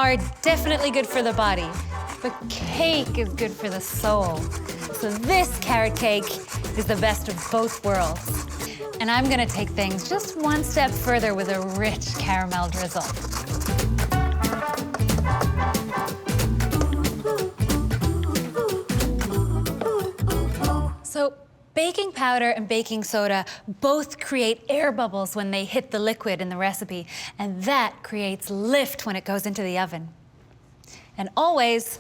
are definitely good for the body, but cake is good for the soul. So this carrot cake is the best of both worlds. And I'm gonna take things just one step further with a rich caramel drizzle. So baking powder and baking soda both create air bubbles when they hit the liquid in the recipe, and that creates lift when it goes into the oven. And always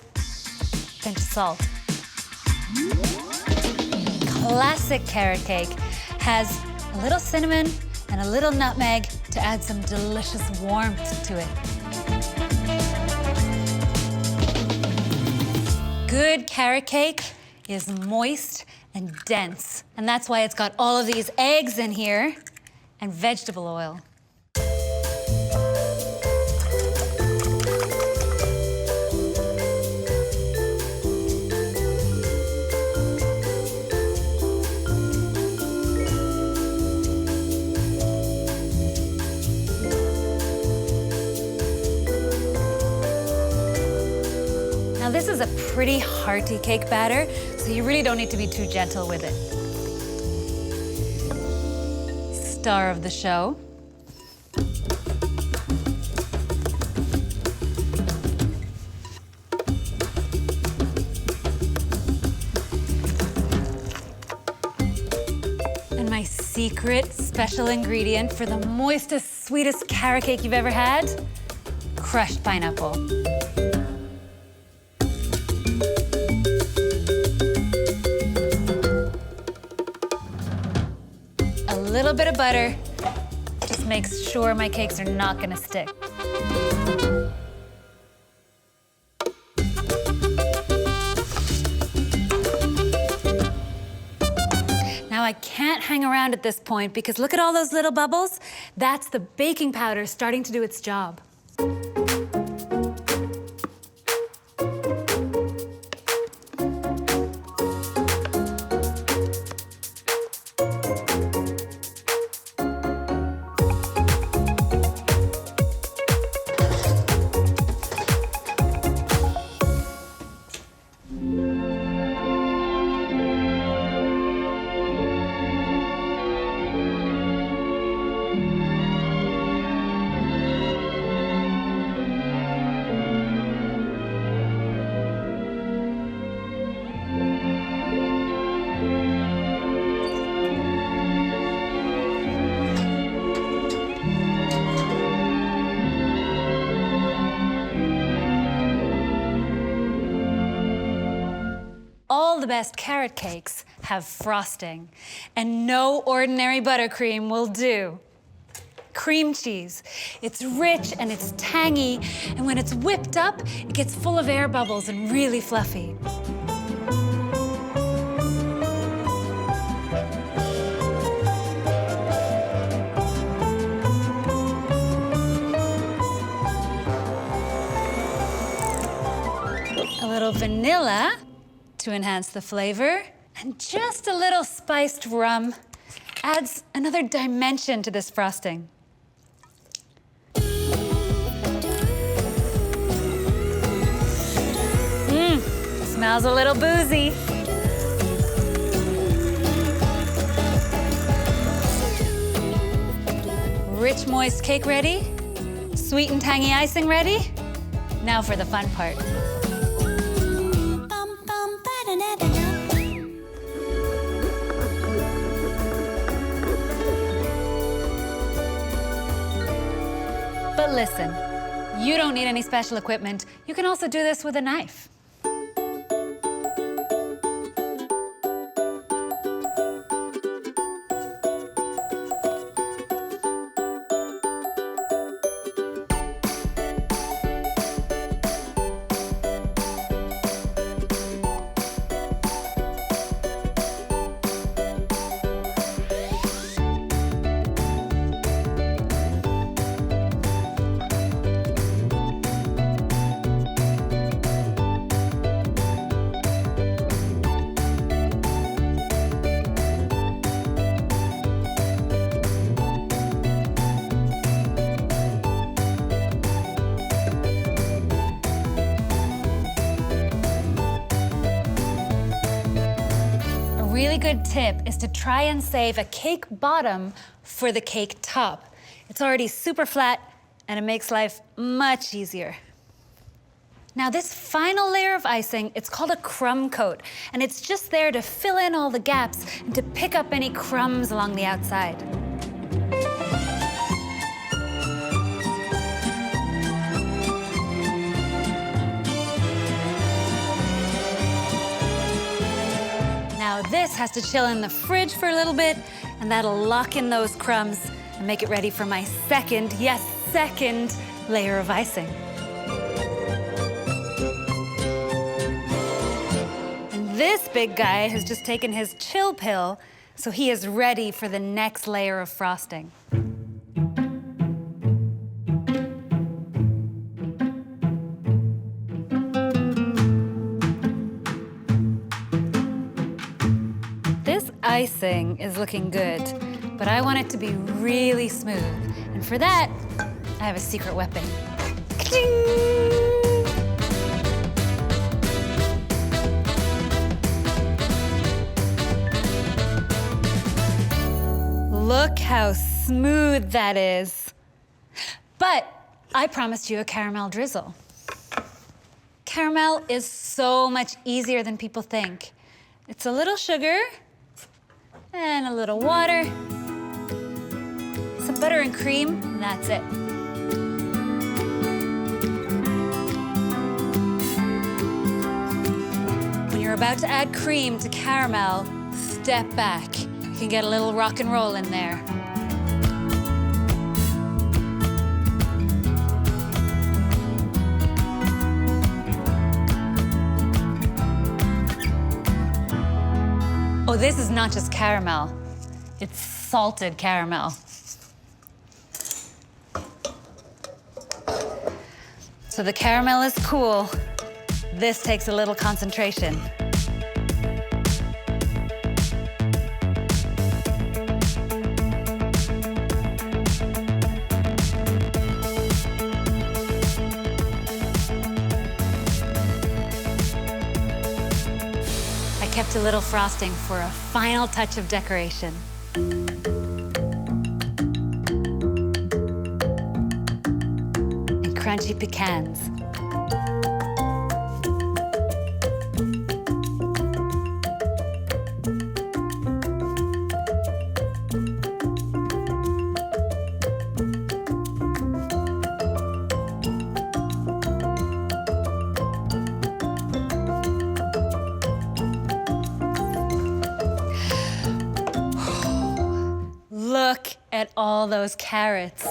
pinch of salt. Classic carrot cake has a little cinnamon and a little nutmeg to add some delicious warmth to it. Good carrot cake is moist and dense, and that's why it's got all of these eggs in here and vegetable oil. Now this is a pretty hearty cake batter, so you really don't need to be too gentle with it. Star of the show. And my secret special ingredient for the moistest, sweetest carrot cake you've ever had, crushed pineapple. A little bit of butter just makes sure my cakes are not gonna stick. Now I can't hang around at this point because look at all those little bubbles. That's the baking powder starting to do its job. All the best carrot cakes have frosting, and no ordinary buttercream will do. Cream cheese. It's rich and it's tangy, and when it's whipped up, it gets full of air bubbles and really fluffy. A little vanilla to enhance the flavor, and just a little spiced rum adds another dimension to this frosting. Smells a little boozy. Rich, moist cake ready? Sweet and tangy icing ready? Now for the fun part. But listen, you don't need any special equipment. You can also do this with a knife. really good tip is to try and save a cake bottom for the cake top. It's already super flat and it makes life much easier. Now this final layer of icing, it's called a crumb coat, and it's just there to fill in all the gaps and to pick up any crumbs along the outside. Now this has to chill in the fridge for a little bit, and that'll lock in those crumbs and make it ready for my second, yes, second layer of icing. This big guy has just taken his chill pill, so he is ready for the next layer of frosting. This icing is looking good, but I want it to be really smooth. And for that, I have a secret weapon. Ka-ching! Look how smooth that is. But I promised you a caramel drizzle. Caramel is so much easier than people think. It's a little sugar and a little water, some butter and cream, and that's it. When you're about to add cream to caramel, step back. You can get a little rock and roll in there. Oh, this is not just caramel. It's salted caramel. So the caramel is cool. This takes a little concentration. I kept a little frosting for a final touch of decoration. And crunchy pecans. Look at all those carrots.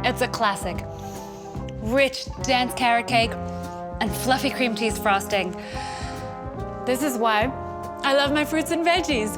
It's a classic. Rich, dense carrot cake and fluffy cream cheese frosting. This is why I love my fruits and veggies.